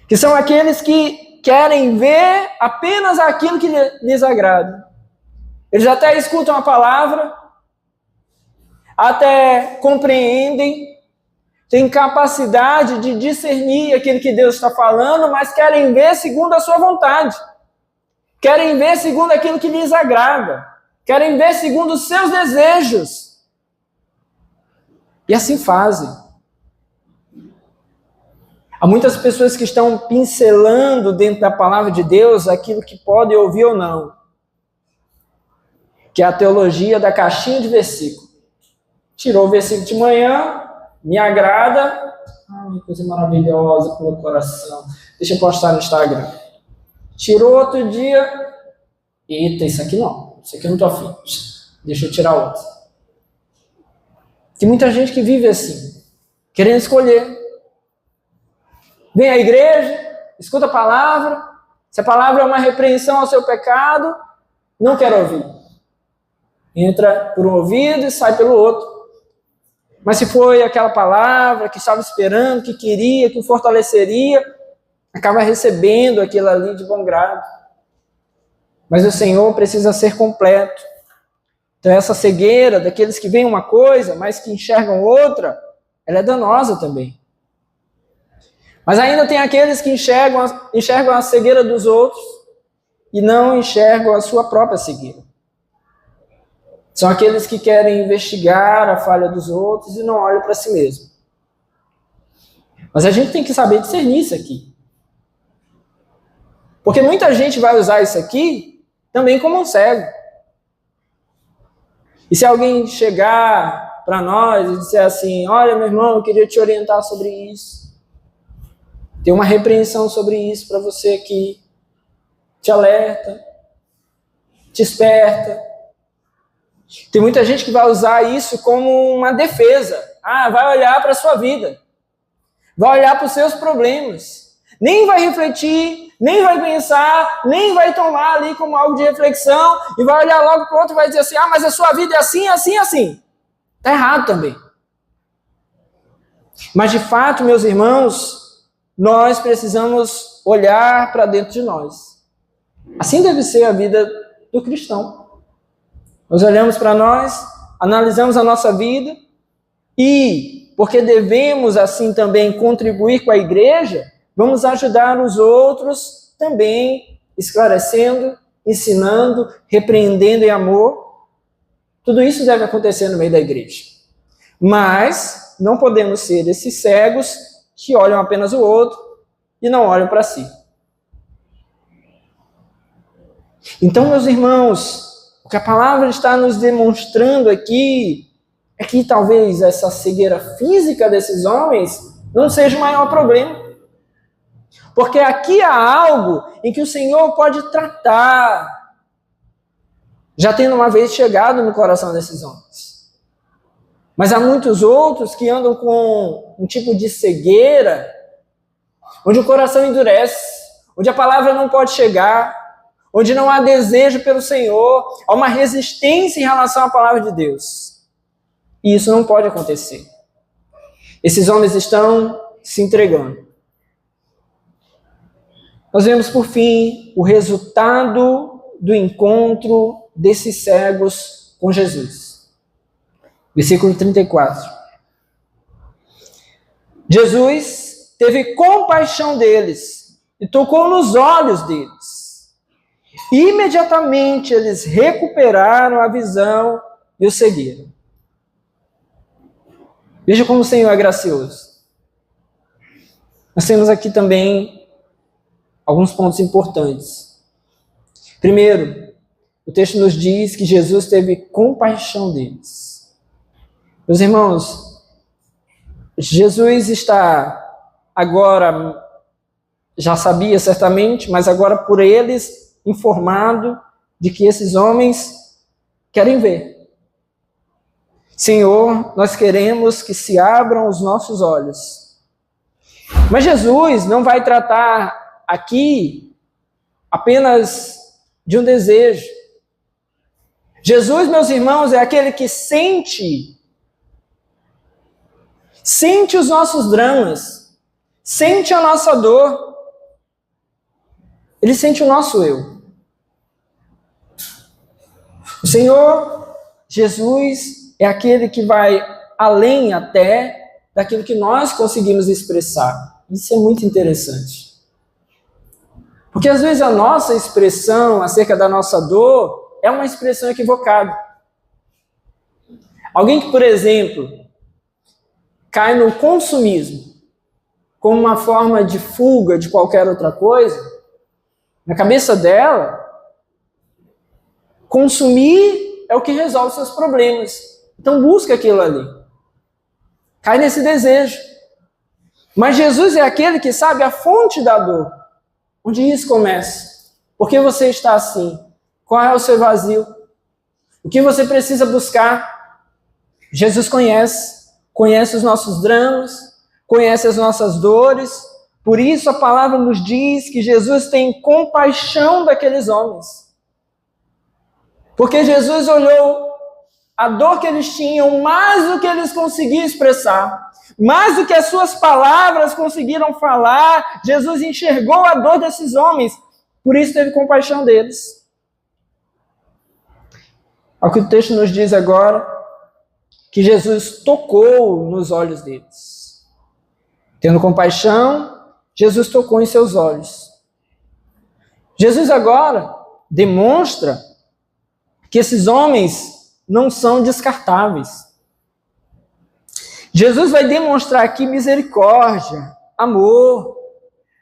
Que são aqueles que querem ver apenas aquilo que lhes agrada. Eles até escutam a palavra, até compreendem, têm capacidade de discernir aquilo que Deus está falando, mas querem ver segundo a sua vontade. Querem ver segundo aquilo que lhes agrada. Querem ver segundo os seus desejos. E assim fazem. Há muitas pessoas que estão pincelando dentro da palavra de Deus aquilo que podem ouvir ou não. Que é a teologia da caixinha de versículo. Tirou o versículo de manhã, me agrada. Ai, coisa maravilhosa pelo coração. Deixa eu postar no Instagram. Tirou outro dia. Eita, isso aqui não. Isso aqui eu não estou afim. Deixa eu tirar outro. Tem muita gente que vive assim, querendo escolher. Vem à igreja, escuta a palavra. Se a palavra é uma repreensão ao seu pecado, não quer ouvir. Entra por um ouvido e sai pelo outro. Mas se foi aquela palavra que estava esperando, que queria, que o fortaleceria, acaba recebendo aquilo ali de bom grado. Mas o Senhor precisa ser completo. Então essa cegueira daqueles que veem uma coisa, mas que enxergam outra, ela é danosa também. Mas ainda tem aqueles que enxergam a cegueira dos outros e não enxergam a sua própria cegueira. São aqueles que querem investigar a falha dos outros e não olham para si mesmo. Mas a gente tem que saber discernir isso aqui. Porque muita gente vai usar isso aqui também como um cego. E se alguém chegar para nós e disser assim, olha meu irmão, eu queria te orientar sobre isso. Tem uma repreensão sobre isso para você aqui. Te alerta. Te esperta. Tem muita gente que vai usar isso como uma defesa. Vai olhar para a sua vida. Vai olhar para os seus problemas. Nem vai refletir, nem vai pensar, nem vai tomar ali como algo de reflexão e vai olhar logo para o outro e vai dizer assim, mas a sua vida é assim, assim, assim. Está errado também. Mas de fato, meus irmãos, nós precisamos olhar para dentro de nós. Assim deve ser a vida do cristão. Nós olhamos para nós, analisamos a nossa vida e, porque devemos assim também contribuir com a igreja, vamos ajudar os outros também, esclarecendo, ensinando, repreendendo em amor. Tudo isso deve acontecer no meio da igreja. Mas não podemos ser esses cegos que olham apenas o outro e não olham para si. Então, meus irmãos, o que a palavra está nos demonstrando aqui é que talvez essa cegueira física desses homens não seja o maior problema. Porque aqui há algo em que o Senhor pode tratar, já tendo uma vez chegado no coração desses homens. Mas há muitos outros que andam com um tipo de cegueira, onde o coração endurece, onde a palavra não pode chegar, onde não há desejo pelo Senhor, há uma resistência em relação à palavra de Deus. E isso não pode acontecer. Esses homens estão se entregando. Nós vemos, por fim, o resultado do encontro desses cegos com Jesus. Versículo 34. Jesus teve compaixão deles e tocou nos olhos deles. Imediatamente eles recuperaram a visão e o seguiram. Veja como o Senhor é gracioso. Nós temos aqui também alguns pontos importantes. Primeiro, o texto nos diz que Jesus teve compaixão deles. Meus irmãos, Jesus está agora, já sabia certamente, mas agora por eles informado de que esses homens querem ver. Senhor, nós queremos que se abram os nossos olhos. Mas Jesus não vai tratar aqui apenas de um desejo. Jesus, meus irmãos, é aquele que sente os nossos dramas, sente a nossa dor. Ele sente o nosso eu. O Senhor Jesus é aquele que vai além até daquilo que nós conseguimos expressar. Isso é muito interessante. Porque às vezes a nossa expressão acerca da nossa dor é uma expressão equivocada. Alguém que, por exemplo, cai no consumismo como uma forma de fuga de qualquer outra coisa, na cabeça dela, consumir é o que resolve seus problemas. Então busca aquilo ali. Cai nesse desejo. Mas Jesus é aquele que sabe a fonte da dor. Onde isso começa? Por que você está assim? Qual é o seu vazio? O que você precisa buscar? Jesus conhece os nossos dramas, conhece as nossas dores. Por isso a palavra nos diz que Jesus tem compaixão daqueles homens. Porque Jesus olhou a dor que eles tinham, mais do que eles conseguiam expressar, mais do que as suas palavras conseguiram falar, Jesus enxergou a dor desses homens, por isso teve compaixão deles. Ao que o texto nos diz agora, que Jesus tocou nos olhos deles. Tendo compaixão, Jesus tocou em seus olhos. Jesus agora demonstra que esses homens não são descartáveis. Jesus vai demonstrar aqui misericórdia, amor,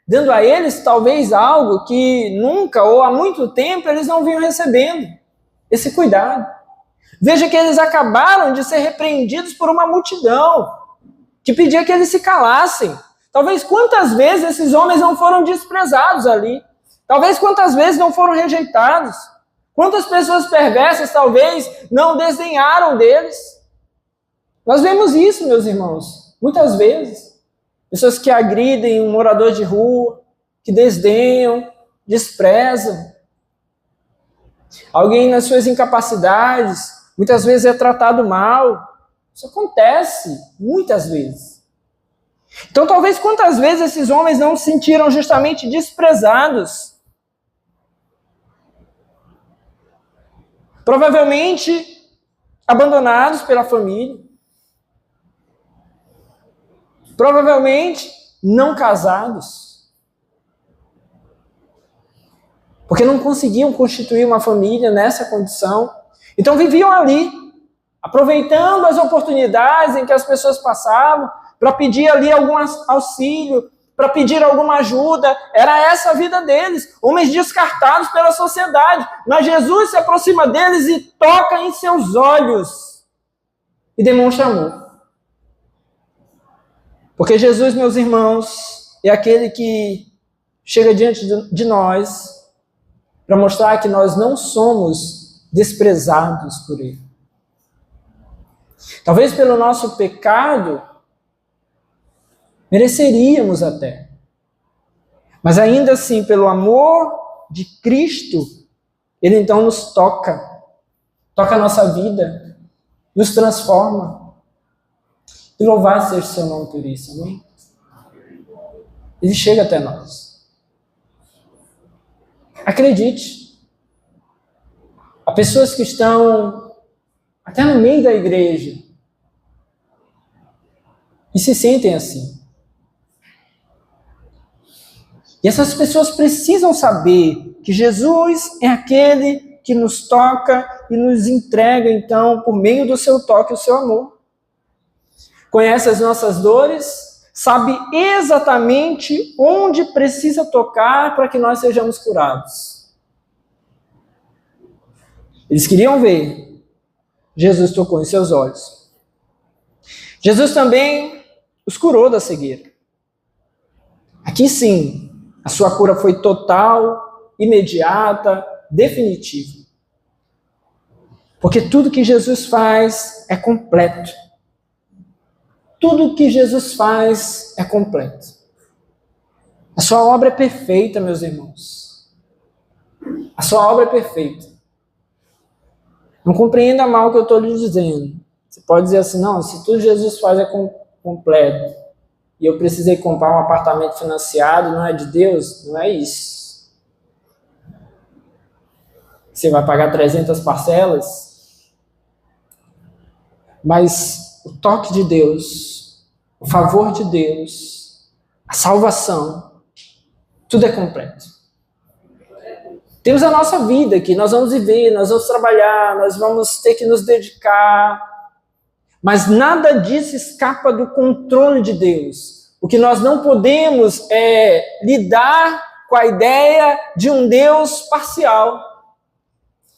dando a eles talvez algo que nunca ou há muito tempo eles não vinham recebendo, esse cuidado. Veja que eles acabaram de ser repreendidos por uma multidão que pedia que eles se calassem. Talvez quantas vezes esses homens não foram desprezados ali, talvez quantas vezes não foram rejeitados. Quantas pessoas perversas, talvez, não desdenharam deles? Nós vemos isso, meus irmãos, muitas vezes. Pessoas que agridem um morador de rua, que desdenham, desprezam. Alguém nas suas incapacidades, muitas vezes é tratado mal. Isso acontece, muitas vezes. Então, talvez quantas vezes esses homens não se sentiram justamente desprezados? Provavelmente abandonados pela família. Provavelmente não casados. Porque não conseguiam constituir uma família nessa condição. Então viviam ali, aproveitando as oportunidades em que as pessoas passavam, para pedir ali algum auxílio, para pedir alguma ajuda. Era essa a vida deles, homens descartados pela sociedade. Mas Jesus se aproxima deles e toca em seus olhos e demonstra amor. Porque Jesus, meus irmãos, é aquele que chega diante de nós para mostrar que nós não somos desprezados por Ele. Talvez pelo nosso pecado, mereceríamos até. Mas ainda assim, pelo amor de Cristo, Ele então nos toca a nossa vida, nos transforma. E louvado seja o seu nome por isso, amém? Ele chega até nós. Acredite, há pessoas que estão até no meio da igreja e se sentem assim. E essas pessoas precisam saber que Jesus é aquele que nos toca e nos entrega, então, por meio do seu toque, o seu amor. Conhece as nossas dores, sabe exatamente onde precisa tocar para que nós sejamos curados. Eles queriam ver. Jesus tocou em seus olhos. Jesus também os curou da cegueira. Aqui sim, a sua cura foi total, imediata, definitiva. Porque tudo que Jesus faz é completo. Tudo que Jesus faz é completo. A sua obra é perfeita, meus irmãos. A sua obra é perfeita. Não compreenda mal o que eu estou lhe dizendo. Você pode dizer assim, não, se tudo Jesus faz é completo, e eu precisei comprar um apartamento financiado, não é de Deus? Não é isso. Você vai pagar 300 parcelas, mas o toque de Deus, o favor de Deus, a salvação, tudo é completo. Temos a nossa vida aqui, nós vamos viver, nós vamos trabalhar, nós vamos ter que nos dedicar, mas nada disso escapa do controle de Deus. O que nós não podemos é lidar com a ideia de um Deus parcial,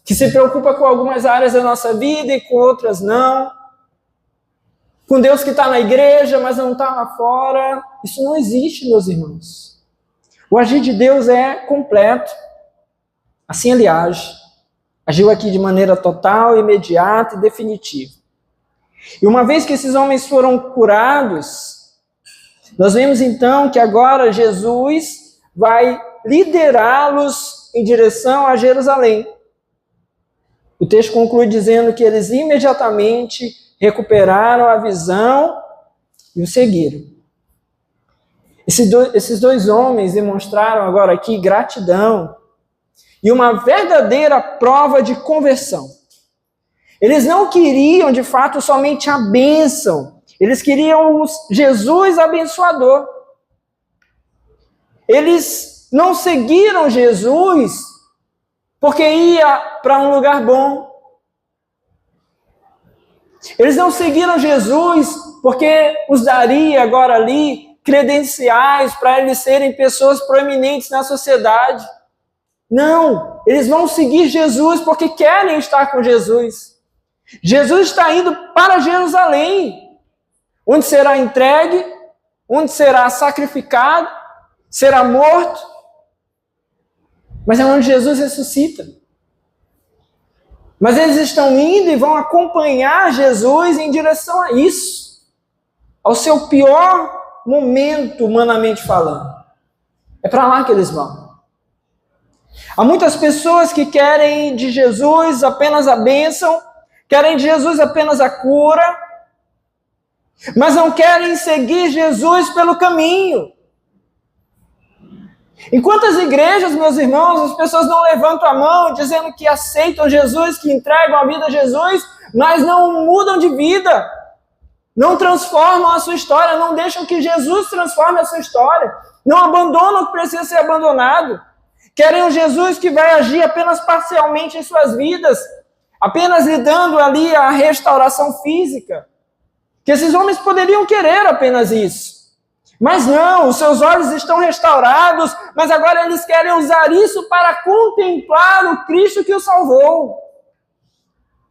que se preocupa com algumas áreas da nossa vida e com outras não. Com Deus que está na igreja, mas não está lá fora. Isso não existe, meus irmãos. O agir de Deus é completo. Assim ele age. Agiu aqui de maneira total, imediata e definitiva. E uma vez que esses homens foram curados, nós vemos então que agora Jesus vai liderá-los em direção a Jerusalém. O texto conclui dizendo que eles imediatamente recuperaram a visão e o seguiram. Esses dois homens demonstraram agora aqui gratidão e uma verdadeira prova de conversão. Eles não queriam, de fato, somente a bênção. Eles queriam Jesus abençoador. Eles não seguiram Jesus porque ia para um lugar bom. Eles não seguiram Jesus porque os daria agora ali credenciais para eles serem pessoas proeminentes na sociedade. Não, eles vão seguir Jesus porque querem estar com Jesus. Jesus está indo para Jerusalém, onde será entregue, onde será sacrificado, será morto, mas é onde Jesus ressuscita. Mas eles estão indo e vão acompanhar Jesus em direção a isso, ao seu pior momento, humanamente falando. É para lá que eles vão. Há muitas pessoas que querem de Jesus apenas a bênção, querem de Jesus apenas a cura, mas não querem seguir Jesus pelo caminho. Em quantas igrejas, meus irmãos, as pessoas não levantam a mão dizendo que aceitam Jesus, que entregam a vida a Jesus, mas não mudam de vida, não transformam a sua história, não deixam que Jesus transforme a sua história, não abandonam o que precisa ser abandonado. Querem um Jesus que vai agir apenas parcialmente em suas vidas, apenas lhe dando ali a restauração física. Que esses homens poderiam querer apenas isso. Mas não, os seus olhos estão restaurados, mas agora eles querem usar isso para contemplar o Cristo que o salvou.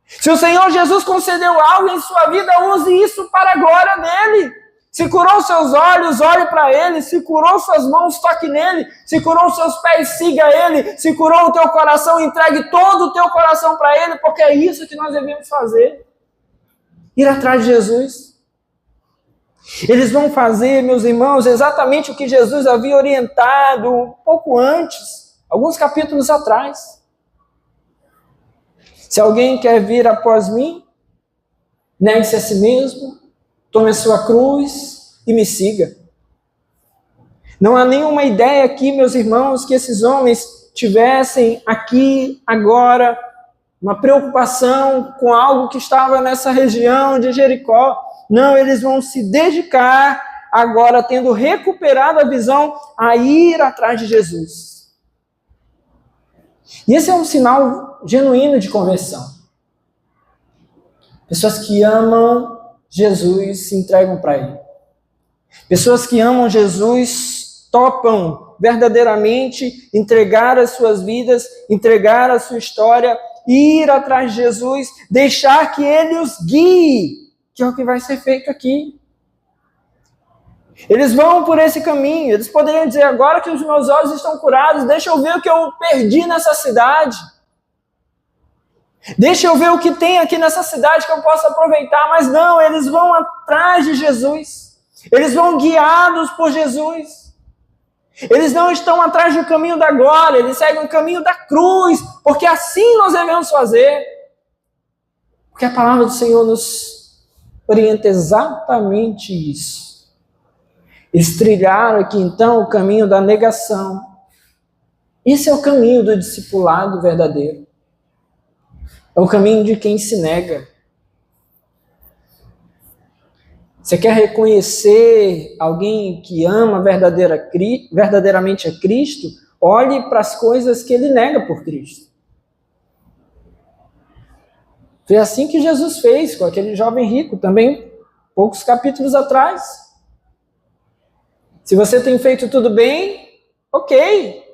Se o Senhor Jesus concedeu algo em sua vida, use isso para a glória dele. Se curou seus olhos, olhe para ele. Se curou suas mãos, toque nele. Se curou seus pés, siga ele. Se curou o teu coração, entregue todo o teu coração para ele, porque é isso que nós devemos fazer. Ir atrás de Jesus. Eles vão fazer, meus irmãos, exatamente o que Jesus havia orientado um pouco antes, alguns capítulos atrás. Se alguém quer vir após mim, negue-se a si mesmo, tome a sua cruz e me siga. Não há nenhuma ideia aqui, meus irmãos, que esses homens tivessem aqui, agora, uma preocupação com algo que estava nessa região de Jericó. Não, eles vão se dedicar, agora tendo recuperado a visão, a ir atrás de Jesus. E esse é um sinal genuíno de conversão. Pessoas que amam Jesus se entregam para Ele. Pessoas que amam Jesus topam verdadeiramente entregar as suas vidas, entregar a sua história, ir atrás de Jesus, deixar que Ele os guie, que é o que vai ser feito aqui. Eles vão por esse caminho. Eles poderiam dizer, agora que os meus olhos estão curados, deixa eu ver o que eu perdi nessa cidade. Deixa eu ver o que tem aqui nessa cidade que eu possa aproveitar. Mas não, eles vão atrás de Jesus. Eles vão guiados por Jesus. Eles não estão atrás do caminho da glória, eles seguem o caminho da cruz, porque assim nós devemos fazer. Porque a palavra do Senhor nos orienta exatamente isso. Eles trilharam aqui então o caminho da negação. Esse é o caminho do discipulado verdadeiro. É o caminho de quem se nega. Você quer reconhecer alguém que ama verdadeiramente a Cristo? Olhe para as coisas que ele nega por Cristo. Foi assim que Jesus fez com aquele jovem rico, também poucos capítulos atrás. Se você tem feito tudo bem, ok.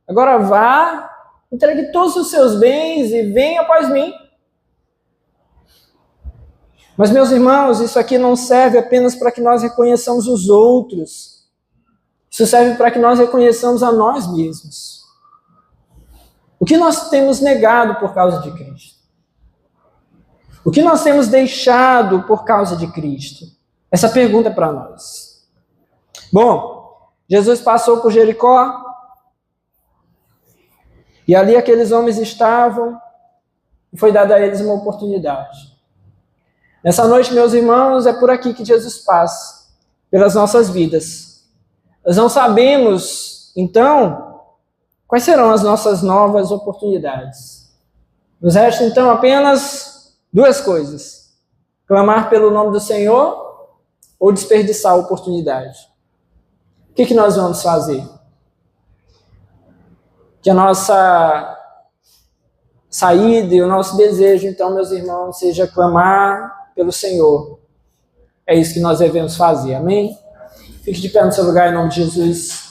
Agora vá, entregue todos os seus bens e venha após mim. Mas, meus irmãos, isso aqui não serve apenas para que nós reconheçamos os outros. Isso serve para que nós reconheçamos a nós mesmos. O que nós temos negado por causa de Cristo? O que nós temos deixado por causa de Cristo? Essa pergunta é para nós. Bom, Jesus passou por Jericó, e ali aqueles homens estavam, e foi dada a eles uma oportunidade. Nessa noite, meus irmãos, é por aqui que Jesus passa, pelas nossas vidas. Nós não sabemos, então, quais serão as nossas novas oportunidades. Nos resta, então, apenas duas coisas: clamar pelo nome do Senhor ou desperdiçar a oportunidade. O que nós vamos fazer? Que a nossa saída e o nosso desejo, então, meus irmãos, seja clamar pelo Senhor. É isso que nós devemos fazer, amém? Fique de pé no seu lugar em nome de Jesus.